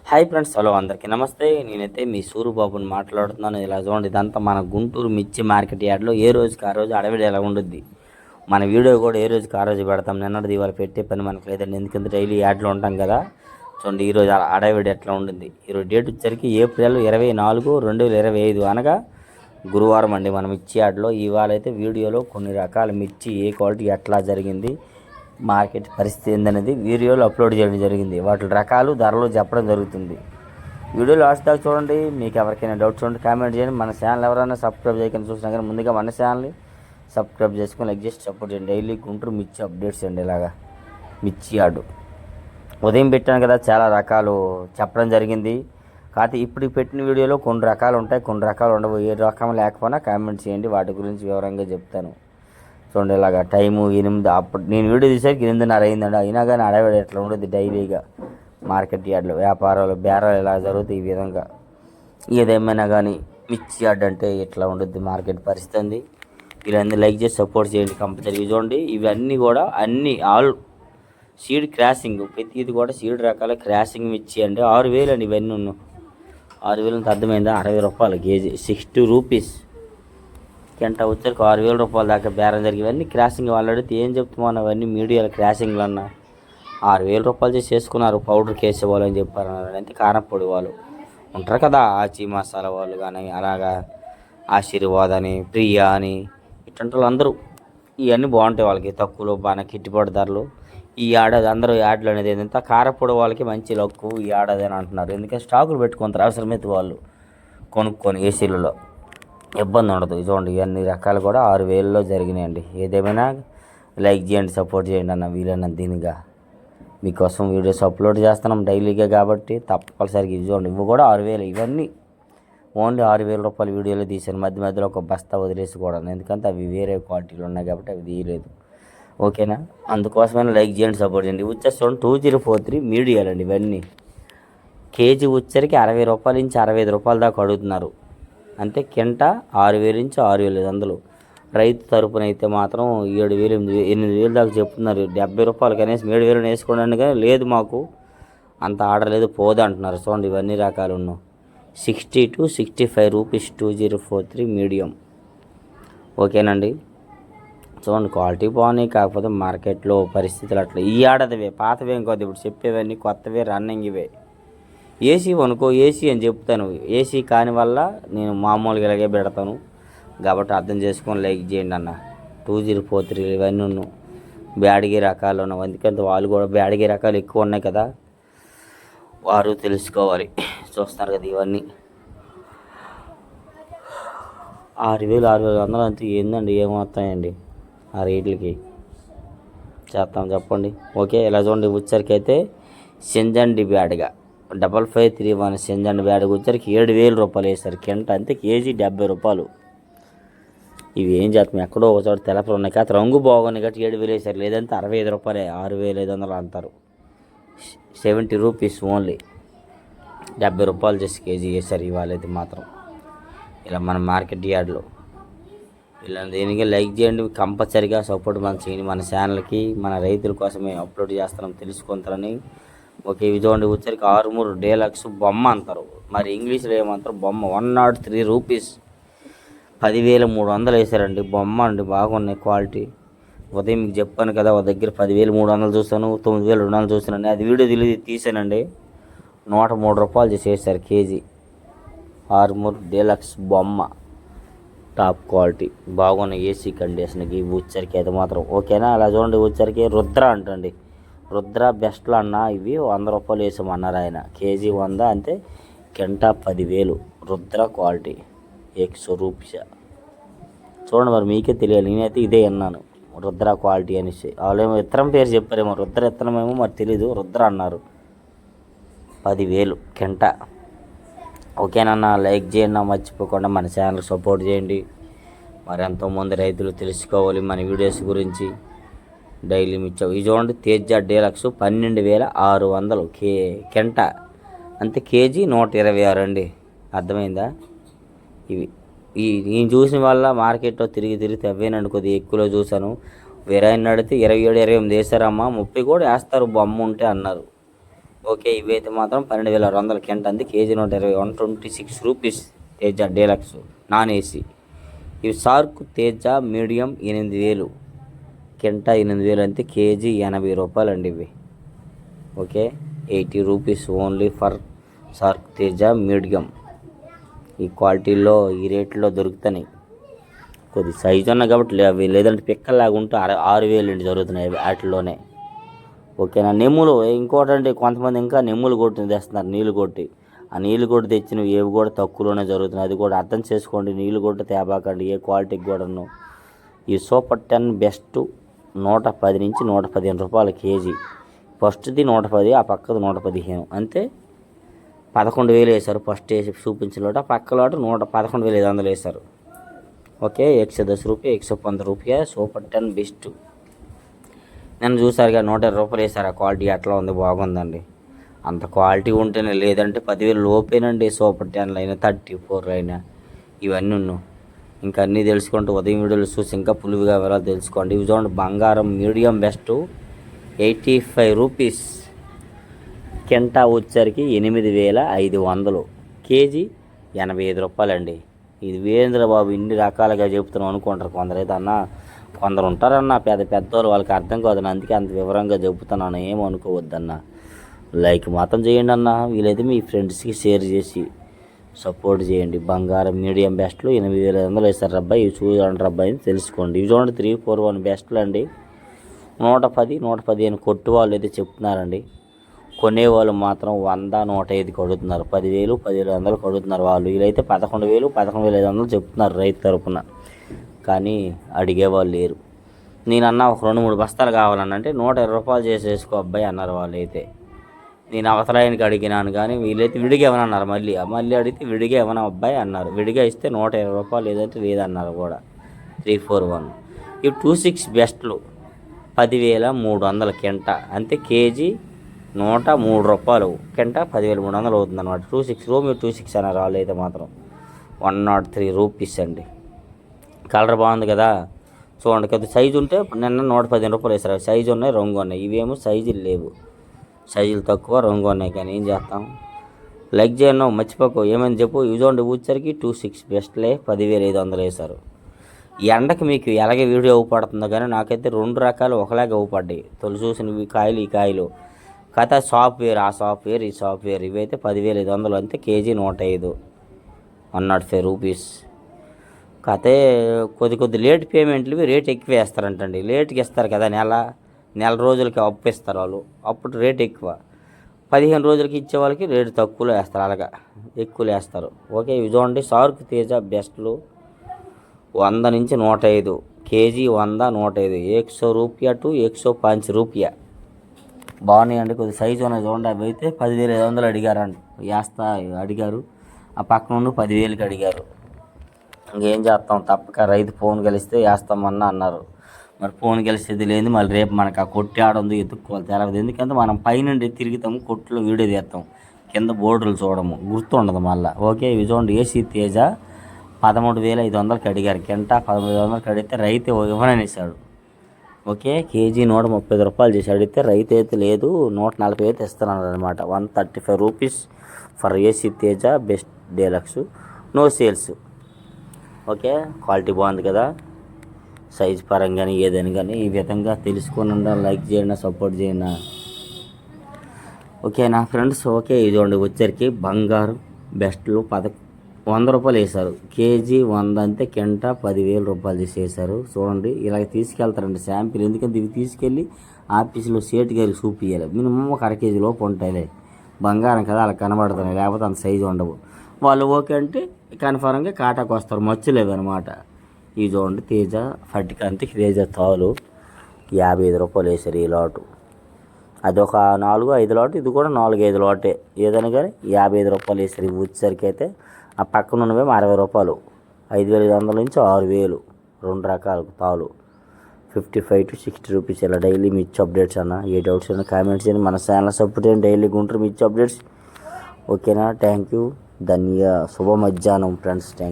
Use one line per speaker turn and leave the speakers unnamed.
Hi friends, hello అందరికీ నమస్తే. నేనైతే మీ సూరిబాబుని మాట్లాడుతున్నాను. ఇలా చూడండి, ఇదంతా మన గుంటూరు మిర్చి మార్కెట్ యార్డ్లో ఏ రోజుకి ఆ రోజు అడవిడి ఎలా ఉండుద్ది. మన వీడియో కూడా ఏ రోజుకి ఆ రోజు పెడతాం. నిన్నటిది ఇవాళ పెట్టే పని మనకు లేదండి, ఎందుకంటే డైలీ యార్డ్లో ఉంటాం కదా. చూడండి ఈరోజు అడవిడి ఎట్లా ఉండింది. ఈరోజు డేట్ వచ్చేసరికి ఏప్రిల్ 24, 2025 అనగా గురువారం అండి. మన మిర్చి యార్డ్లో ఇవాళ అయితే వీడియోలో కొన్ని రకాల మిర్చి ఏ క్వాలిటీ ఎట్లా జరిగింది, మార్కెట్ పరిస్థితి ఏందనేది వీడియోలో అప్లోడ్ చేయడం జరిగింది. వాటి రకాలు, ధరలు చెప్పడం జరుగుతుంది. వీడియో లాస్ట్ దాకా చూడండి. మీకు ఎవరికైనా డౌట్స్ ఉంటే కామెంట్ చేయండి. మన ఛానల్ ఎవరైనా సబ్స్క్రైబ్ చేయకుండా చూసినా కానీ ముందుగా మన ఛానల్ని సబ్స్క్రైబ్ చేసుకొని లైక్ చేసి సపోర్ట్ చేయండి. డైలీ గుంటూరు మిర్చి అప్డేట్స్ అండి. ఇలాగా మిర్చి యార్డు ఉదయం పెట్టాను కదా, చాలా రకాలు చెప్పడం జరిగింది. కాకపోతే ఇప్పుడు పెట్టిన వీడియోలో కొన్ని రకాలు ఉంటాయి, కొన్ని రకాలు ఉండవు. ఏ రకం లేకపోయినా కామెంట్ చేయండి, వాటి గురించి వివరంగా చెప్తాను. చూడండి ఇలాగా టైము 8, అప్పుడు నేను వీడియో తీసేసరికి 8:30 అయిందండి. అయినా కానీ అడవిడి ఎట్లా ఉండదు డైలీగా మార్కెట్ యార్డ్లో వ్యాపారాలు బేరాలు ఇలా జరుగుతాయి. ఈ విధంగా ఏదేమైనా కానీ మిర్చి యార్డ్ అంటే ఇట్లా ఉండద్ది మార్కెట్ పరిస్థితి. వీళ్ళందరూ లైక్ చేసి సపోర్ట్ చేయండి కంపల్సరీ. చూడండి ఇవన్నీ కూడా ఆల్ సీడ్ క్రాసింగ్, ప్రతిది కూడా సీడ్ రకాల క్రాసింగ్ మిర్చి అండి. 6,000 అండి ఇవన్నీ ఉన్నాయి. 6,000 అంత అర్థమైందా? 60 రూపాయలు కేజీ, 60 రూపీస్. గంట వచ్చరికి 6,000 రూపాయల దాకా బేరం జరిగి ఇవన్నీ క్రాసింగ్. వాళ్ళు అడిగితే ఏం చెప్తున్నాను, అవన్నీ మీడియాలో క్రాసింగ్లు అన్న 6,000 రూపాయలు చేసి చేసుకున్నారు. పౌడర్ కేసే వాళ్ళు అని చెప్పారు. అంటే కారపొడి వాళ్ళు ఉంటారు కదా, ఆచి మసాలా వాళ్ళు కానీ, అలాగా ఆశీర్వాద్ అని, ప్రియా అని, ఇట్లాంటి వాళ్ళు అందరూ ఇవన్నీ బాగుంటాయి. వాళ్ళకి తక్కువలో బాగా గిట్టుబాటు ధరలు. ఈ ఏడాది అందరూ యాడ్లు అనేది ఏంటంటే కారపొడి వాళ్ళకి మంచి లక్కు ఈ ఏడాది అని అంటున్నారు. ఎందుకంటే స్టాకులు పెట్టుకుంటారు అవసరమైతే వాళ్ళు కొనుక్కొని ఏసీలలో ఇబ్బంది ఉండదు. చూడండి ఇవన్నీ రకాలు కూడా 6,000లో జరిగినాయండి. ఏదేమైనా లైక్ చేయండి, సపోర్ట్ చేయండి అన్న వీలైనంత దీనిగా. మీకోసం వీడియోస్ అప్లోడ్ చేస్తున్నాం డైలీగా కాబట్టి తప్పనిసరిగా ఇది చూడండి. ఇవి కూడా 6,000. ఇవన్నీ ఓన్లీ 6,000 రూపాయల వీడియోలో తీసాను. మధ్య మధ్యలో ఒక బస్తా వదిలేసి కూడా, ఎందుకంటే అవి వేరే క్వాలిటీలు ఉన్నాయి కాబట్టి అవి తీయలేదు. ఓకేనా, అందుకోసమైనా లైక్ చేయండి, సపోర్ట్ చేయండి. వచ్చేసి 2043 మీడియాలండి ఇవన్నీ. కేజీ వచ్చరికి 60 రూపాయల నుంచి 65 రూపాయల దాకా అడుగుతున్నారు. అంటే కింట 6,000 నుంచి 6,500. రైతు తరపున అయితే మాత్రం 7,000, 8,000 దాకా చెప్తున్నారు. 70 రూపాయలు కనీసం 7,000 వేసుకోండి కానీ లేదు, మాకు అంత ఆర్డర్ లేదు, పోదు అంటున్నారు. చూడండి ఇవన్నీ రకాలు ఉన్నాయి. 60 to 65 రూపీస్ 2043 మీడియం. ఓకేనండి, చూడండి క్వాలిటీ బాగున్నాయి. కాకపోతే మార్కెట్లో పరిస్థితులు అట్లా. ఈ ఆడదివే పాతవే కాదు, ఇప్పుడు చెప్పేవన్నీ కొత్తవే, రన్నింగ్ ఇవే. ఏసీ అనుకో, ఏసీ అని చెప్తాను. ఏసీ కాని వల్ల నేను మామూలుగా ఇలాగే పెడతాను కాబట్టి అర్థం చేసుకొని లైక్ చేయండి అన్న. 2043 ఇవన్నీ ఉన్నాయి. బ్యాడిగి రకాలు ఉన్నాయి, ఎందుకంటే వాళ్ళు కూడా బ్యాడిగి రకాలు ఎక్కువ ఉన్నాయి కదా, వారు తెలుసుకోవాలి. చూస్తున్నారు కదా ఇవన్నీ 6,000, 6,500 అంతే. ఏందండి ఏమవుతాయండి ఆ రేట్లకి చేస్తాం చెప్పండి. ఓకే, ఇలా చూడండి వచ్చరికి అయితే సింజండి బ్యాడ్గా 5531 సింజండి బ్యాడ్గా వచ్చరికి 7,000 రూపాయలు వేస్తారు కింట. అంతే కేజీ 70 రూపాయలు. ఇవి ఏం చేస్తాం, ఎక్కడో ఒకచోట తెలపలు ఉన్నాయి కాదు, రంగు బాగున్నాయి కాబట్టి 7,000 వేసారు. లేదంటే 65 రూపాయలే, 6,500 అంటారు. 70 రూపీస్ ఓన్లీ, 70 రూపాయలు చేసి కేజీ వేసారు ఇవాళైతే మాత్రం. ఇలా మన మార్కెట్ యార్డ్లో ఇలా దేనికి లైక్ చేయండి, కంపల్సరిగా సపోర్ట్ మనం చేయండి. మన ఛానల్కి మన రైతుల కోసమే అప్లోడ్ చేస్తున్నాం, తెలుసుకుంటారని. ఓకే, ఇవి చూడండి వచ్చరికి 6,3 డీలక్స్ బొమ్మ అంటారు, మరి ఇంగ్లీష్లో ఏమంటారు బొమ్మ. 103 రూపీస్, 10,300 వేసారండి. బొమ్మ అండి, బాగున్నాయి క్వాలిటీ. ఉదయం మీకు చెప్పాను కదా, ఒక దగ్గర 10,300 చూస్తాను, 9,200 చూస్తానండి. అది వీడియో తీసానండి. 103 రూపాయలు చేసేసారు కేజీ. 6,3 డీలక్స్ బొమ్మ, టాప్ క్వాలిటీ, బాగున్నాయి ఏసీ కండిషన్కి. వచ్చరికి అయితే మాత్రం ఓకేనా. అలా చూడండి వచ్చరికి రుద్ర అంటండి, రుద్ర బెస్ట్లో అన్న. ఇవి 100 రూపాయలు వేసామన్నారు ఆయన, కేజీ 100 అంతే, కింట 10,000. Rudra quality 100 rupees. చూడండి మరి మీకే తెలియాలి, నేనైతే ఇదే అన్నాను రుద్ర క్వాలిటీ అనేసి. వాళ్ళేమో ఇత్తనం పేరు చెప్పారేమో, రుద్ర ఇత్తనమేమో మరి తెలీదు, రుద్ర అన్నారు. 10,000 కింట. ఓకేనన్నా, లైక్ చేయండి, మర్చిపోకుండా మన ఛానల్ సపోర్ట్ చేయండి. మరి ఎంతోమంది రైతులు తెలుసుకోవాలి మన వీడియోస్ గురించి. డైలీ మిచ్చావు ఇది చూడండి, తేజ డీలక్స్ 12,600 కింట, అంతే కేజీ 126 అండి. అర్థమైందా? ఇవి నేను చూసిన వల్ల మార్కెట్లో తిరిగి తవ్వేనండి, కొద్దిగా ఎక్కువలో చూశాను. వేరే ఆయన అడిగితే 27, 28 వేస్తారమ్మా, 30 కూడా వేస్తారు బొమ్మ ఉంటే అన్నారు. ఓకే, ఇవైతే మాత్రం 12,600 కెంట అంది, KG 120, 126 rupees Teja deluxe non AC. ఇవి సార్క్ తేజ మీడియం 8,000 కెంట 8,000 అంతే, కేజీ 80 రూపాయలు అండి ఇవి. Okay, 80 rupees only for SAARC Teja medium. ఈ క్వాలిటీలో ఈ రేట్లో దొరుకుతున్నాయి. కొద్ది సైజు ఉన్నాయి కాబట్టి అవి, లేదంటే పిక్కల్లాగా ఉంటే 6,000 అండి జరుగుతున్నాయి వాటిలోనే. ఓకేనా. నెమ్ములు ఇంకోటండి, కొంతమంది ఇంకా నెమ్ములు కొట్టి తెస్తున్నారు, నీళ్ళు కొట్టి. ఆ నీళ్ళు కొట్టి తెచ్చినవి ఏవి కూడా తక్కువలోనే జరుగుతున్నాయి. అది కూడా అర్థం చేసుకోండి, నీళ్ళు కొట్టి తేబాకండి ఏ క్వాలిటీకి కూడాను. ఈ సూపర్ 10 బెస్ట్ 110 నుంచి 115 రూపాయలు కేజీ. ఫస్ట్ది 110, ఆ పక్కది 115 అంతే. 11,000 వేశారు ఫస్ట్ వేసి చూపించిన లోట, పక్క లోట 11,500 వేశారు. ఓకే, 110 రూపాయ 115 రూపాయ సూపర్ 10 బెస్ట్. నేను చూసారుగా 120 రూపాయలు వేశారు. ఆ క్వాలిటీ ఎట్లా ఉంది, బాగుందండి. అంత క్వాలిటీ ఉంటేనే, లేదంటే 10,000 లోపేనండి సూపర్ 10 అయినా 34 అయినా. ఇవన్నీ ఇంకా అన్నీ తెలుసుకుంటూ ఉదయం వీడియోలు చూసి ఇంకా పులివిగా వివరాలు తెలుసుకోండి. ఇవి చూడండి, బంగారం మీడియం బెస్ట్ 85 రూపీస్ కెంటా వచ్చరికి 8,500, కేజీ 85 రూపాయలండి. ఇది వేంద్ర బాబు ఇన్ని రకాలుగా చెబుతున్నాం అనుకుంటారు కొందరైతే. అన్న కొందరు ఉంటారన్న పెద్దవాళ్ళు, వాళ్ళకి అర్థం కాదు, అందుకే అంత వివరంగా చెబుతున్నాను, ఏమనుకోవద్దన్న. లైక్ మాత్రం చేయండి అన్న, వీలైతే మీ ఫ్రెండ్స్కి షేర్ చేసి సపోర్ట్ చేయండి. బంగారం మీడియం బెస్ట్లు 8,500 వేస్తారు రబ్బాయి. ఇవి చూడండి రబ్బాయి అని తెలుసుకోండి. ఇవి చూడండి 341 బెస్ట్లు అండి. 110, 115 కొట్టు వాళ్ళు అయితే చెప్తున్నారండి. కొనేవాళ్ళు మాత్రం 100, 105 కొడుతున్నారు. 10,000, 10,500 కొడుతున్నారు వాళ్ళు. వీళ్ళైతే 11,000, 11,500 చెప్తున్నారు రైతు తరపున. కానీ అడిగేవాళ్ళు లేరు. నేనన్నా ఒక 2-3 బస్తాలు కావాలనంటే 120 రూపాయలు చేసేసుకో అబ్బాయి అన్నారు వాళ్ళు అయితే. నేను అవతలాయనికి అడిగినాను, కానీ వీళ్ళైతే విడిగా ఏమన్నా అన్నారు. మళ్ళీ అడిగితే విడిగా ఏమన్నా అబ్బాయి అన్నారు. విడిగా ఇస్తే 120 రూపాయలు, లేదంటే లేదన్నారు కూడా. 341 ఇవి 26 బెస్ట్లు 10,300 కెంట అంతే, కేజీ 103 రూపాయలు కెంట 10,300 అవుతుంది అనమాట. 26 మీరు 26 అన్నారు వాళ్ళు అయితే మాత్రం. 103 రూపీస్ అండి. కలర్ బాగుంది కదా, చూడండి. కొద్ది సైజు ఉంటే నిన్న 115 రూపాయలు వేస్తారు. సైజు ఉన్నాయి, రంగు ఉన్నాయి. ఇవేమో సైజులు లేవు, సైజులు తక్కువ, రంగు ఉన్నాయి. కానీ ఏం చేస్తాం, లైక్ చేయను మర్చిపోకు. ఏమని చెప్పు. ఇవి చూడండి, వచ్చరికి 26 బెస్ట్లే 10,500 వేశారు. ఈ ఎండకి మీకు ఎలాగే వీడియో అవ్వపడుతుందో, కానీ నాకైతే 2 రకాలు ఒకలాగే అవ్వపడ్డాయి. తొలి చూసిన ఈ కాయలు, ఈ కాయలు కథ సాఫ్ట్వేర్, ఆ సాఫ్ట్వేర్, ఈ సాఫ్ట్వేర్. ఇవైతే 10,500 అంతే, కేజీ 105, 105 రూపీస్. కాకపోతే కొద్ది లేట్ పేమెంట్లు రేట్ ఎక్కువ వేస్తారంటండి. లేట్కి ఇస్తారు కదా, నెల రోజులకి అప్పు ఇస్తారు వాళ్ళు, అప్పుడు రేట్ ఎక్కువ. 15 రోజులకి ఇచ్చే వాళ్ళకి రేటు తక్కువలో వేస్తారు, అలాగా ఎక్కువలో వేస్తారు. ఓకే, ఇవి చూడండి, సార్క్ తేజ బెస్ట్లు 100 నుంచి 105, కేజీ 100, 105, 100 రూపాయ టు 105 రూపాయ. బాగున్నాయండి, కొద్ది సైజు ఉన్నాయి చూడండి. అవి అయితే 10,500 అడిగారండి, అడిగారు. ఆ పక్కన నుండి 10,000కి అడిగారు. ఇంకేం చేస్తాం, తప్పక రైతు ఫోన్ కలిస్తే వేస్తామన్నా అన్నారు. మరి ఫోన్ కలిసేది లేదు. మళ్ళీ రేపు మనకు ఆ కొట్టి ఆడుంది ఎత్తుక్కోవాలి తెలవదు. ఎందుకంటే మనం పైనుండి తిరుగుతాము, కొట్టులో వీడియో తీస్తాం, కింద బోర్డులు చూడము, గుర్తుండదు మళ్ళీ. ఓకే, ఇవి చూడండి, ఏసీ తేజ 13,500కి అడిగారు కెంట. 13,500కి అడిగితే రైతు ఇవ్వననేసాడు. ఓకే, కేజీ 130 రూపాయలు చేసి అడిగితే రైతు అయితే లేదు, 140 అయితే ఇస్తున్నాడు అనమాట. 135 rupees for AC Teja best deluxe, no sales. Okay, quality బాగుంది కదా, సైజ్ పరంగా కానీ ఏదైనా కానీ. ఈ విధంగా తెలుసుకొని ఉండాలి. లైక్ చేయండి, సపోర్ట్ చేయండి. ఓకే నా ఫ్రెండ్స్. ఓకే, ఇది చూడండి, వచ్చరికి బంగారు బెస్ట్లు 100 రూపాయలు వేశారు. కేజీ 100 అంతే, కెంట 10,000 రూపాయలు చేసి వేశారు. చూడండి, ఇలాగ తీసుకెళ్తారండి శాంపిల్. ఎందుకంటే ఇవి తీసుకెళ్ళి ఆఫీసులో సేటు గారికి చూపించాలి. మినిమం ఒక 1/2 కేజీ లోపు ఉంటాయిలే, బంగారం కదా అలా కనబడుతున్నాయి, లేకపోతే అంత సైజు ఉండవు. వాళ్ళు ఓకే అంటే కన్ఫర్మ్గా కాటాకు వస్తారు, మచ్చులేవు అనమాట. ఇవి చూడండి, తేజ ఫటిక అంతే, తేజ తాలు 55 రూపాయలు వేశారు ఈ లాటు. అదొక 4-5 లాటు, ఇది కూడా 4-5 లాటే. ఏదైనా కానీ 55 రూపాయలు వేశారు. ఇవి వచ్చేసరికి అయితే ఆ పక్కన ఉన్నవేమో 60 రూపాయలు, 5,500 నుంచి 6,000. 2 రకాలు తాలు 55 to 60 రూపీస్. ఇలా డైలీ మిర్చి అప్డేట్స్ అన్న. ఏ డౌట్స్ అయినా కామెంట్స్ చేయండి. మన ఛానల్ సపోర్ట్ చేయండి, డైలీ గుంటూరు మిర్చి అప్డేట్స్. ఓకేనా, థ్యాంక్ యూ. శుభ మధ్యాహ్నం ఫ్రెండ్స్, థ్యాంక్ యూ.